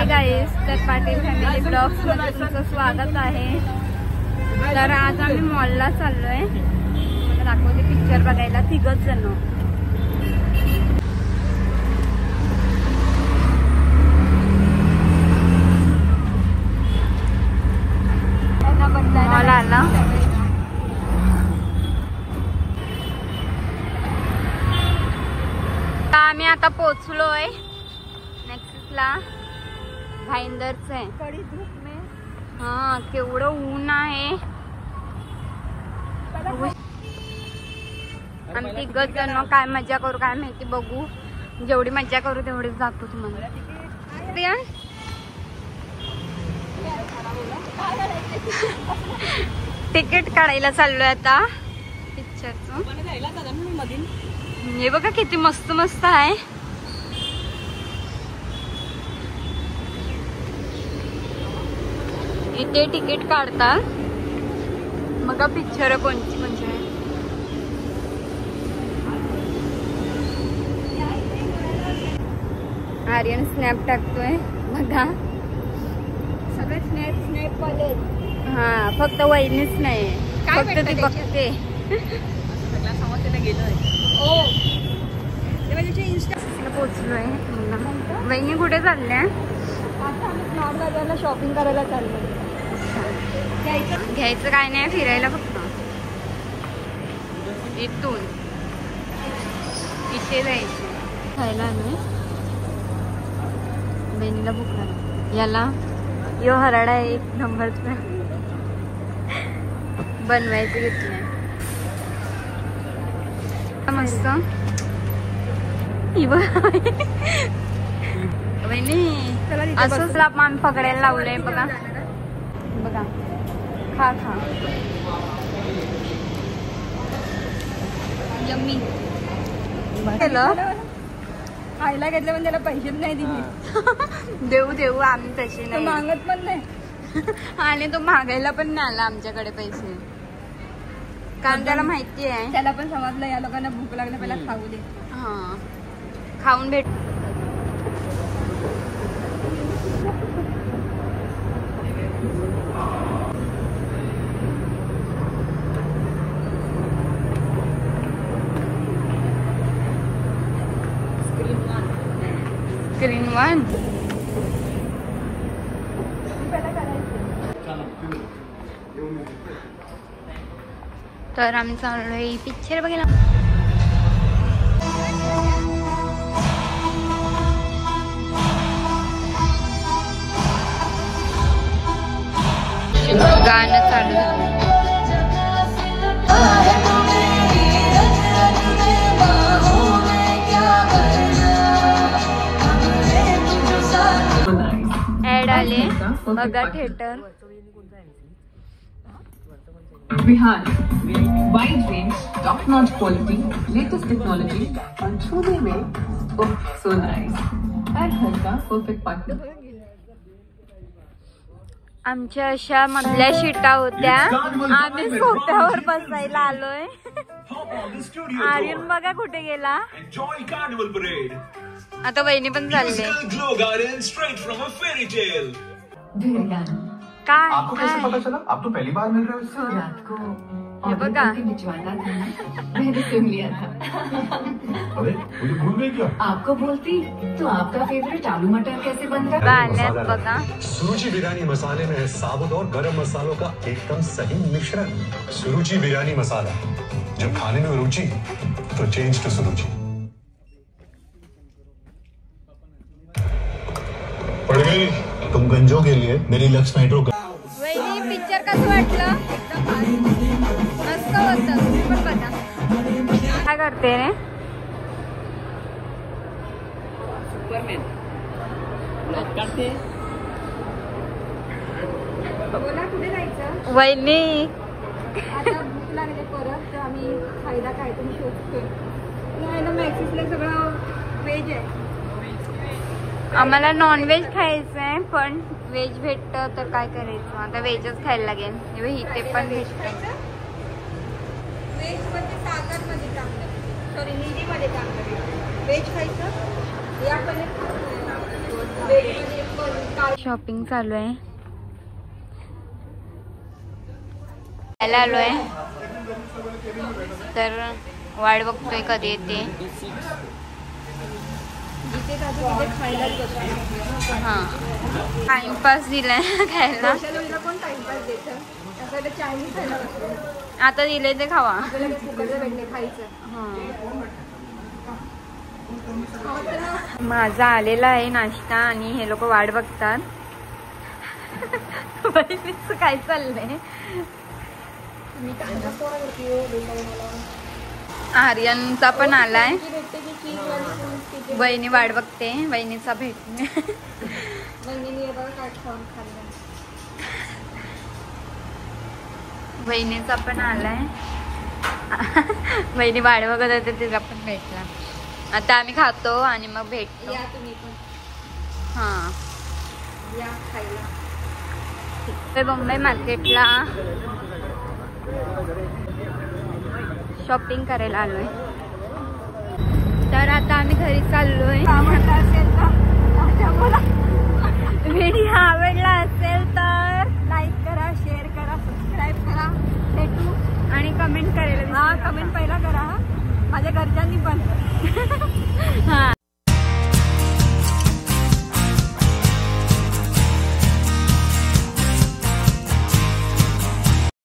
Hi guys, तर Patil family blogs मध्ये तुमचं स्वागत आहे। तर आज आम्ही मॉलला चाललोय, मला दाखवते पिक्चर बघायला तिघच जण। मॉल आला, आम्ही आता पोहोचलोय नेक्सटला। भाईंदरच आहे, हा केवढं ऊन आहे। आम्ही तिघच जण काय मजा करू काय माहिती, बघू जेवढी मजा करू तेवढीच दाखवू तुम्हाला। तिकीट काढायला चाललोय आता पिक्चरचं। हे बघा किती मस्त मस्त आहे। इथे तिकीट काढतात, बघा पिक्चर कोणची कोणची आहे। आर्यन स्नॅप टाकतोय बघा, सगळे स्नॅप वाले। हा फक्त वहिनीच नाही, फक्त ती बघते। पोचलोय, वहिनी कुठे चालल्या? शॉपिंग करायला चाललोय। घ्यायचं काय नाही, फिरायला फक्त। इथून इथे जायचं खायला आलोय। बहिणीला भूक लागली, याला यो हराडा आहे एक नंबरचा, बनवायचं घेतलंय मस्त। वहिनी असंच आम्ही पकडायला लावलंय बघा बघा, खा खा यम्मी। खायला घेतलं पण त्याला पैसेच नाही दिले। देऊ देऊ, आम्ही तसे नाही मागत पण नाही। आणि तो मागायला पण नाही आला आमच्याकडे पैसे, कारण त्याला माहिती आहे, त्याला पण समजलं या लोकांना भूक लागली पहिला खाऊ दे। हा खाऊन भेट। स्क्रीन वन तर आम्ही चाललोय पिक्चर बघायला। गाणं चालू झालं। ऍड आले बघा theatre. Bihar wide range, top notch quality, latest technology और छूने में सो नाइस। हर घर का परफेक्ट पार्टनर। आमच्या अशा मधल्या शीटा होत्या, आम्ही सोफ्यावर बसायला आलोय। आर्यन बघा कुठे गेला, आता वहिनी पण चालले। काय आपको कैसे पता चला? आप तो पहली बार मिल रहे हो इससे। रात को ये बघा भिजवाना था, मैंने सुन लिया था। अरे मुझे भूल गई क्या? आपको बोलती तो आपका फेवरेट आलू मटर कैसे बनता? गाण्यात बघा। सुरुचि बिरयानी मसाले में है साबुत और गरम मसालों का एकदम सही मिश्रण। सुरुचि बिरयानी मसाला, जब खाने में रुचि तो चेंज टू सुरुचि। पड़ गई तुम गंजों के लिए मेरी लक्ष्य मेट्रो। वहिनी पिक्चर कसं वाटलं? मस्त होतं, तुम्ही पण बघा। काय करते रे? बोला कुठे जायचं? वहिनी आता भूक लागली परत, तर आम्ही खायला काहीतरी शोधतोय। नाही ना, मॅक्सिसला सगळं व्हेज आहे। आम्हाला नॉनव्हेज खायचं आहे, पण व्हेज भेटतं तर काय करायचं, आता व्हेजच खायला लागेल। इथे पण भेटतं व्हेज मध्ये, सागरमध्ये चांगलं, सॉरी निरीमध्ये चांगलं व्हेज खायचं। या पण व्हेज मध्ये शॉपिंग चालू आहे. खायला आलोय तर वाट बघतोय कधी येते. हा टाइमपास दिलाय खायला. आता दिले ते खावा. माझा आलेला आहे नाश्ता आणि हे लोक वाट बघतात. काय चाललंय. आर्यनचा पण आलाय. बहिणी वाट बघते. बहिणीचा भेट. बहिणीचा पण आलाय. बहिणी वाट बघत होते तिला पण भेटला. आता आम्ही खातो आणि मग भेटतो. या तुम्ही पण. हा या खायला. बॉम्बे मार्केटला शॉपिंग करायला आलोय. तर आता आम्ही घरी चाललोय. व्हिडिओ आवडला असेल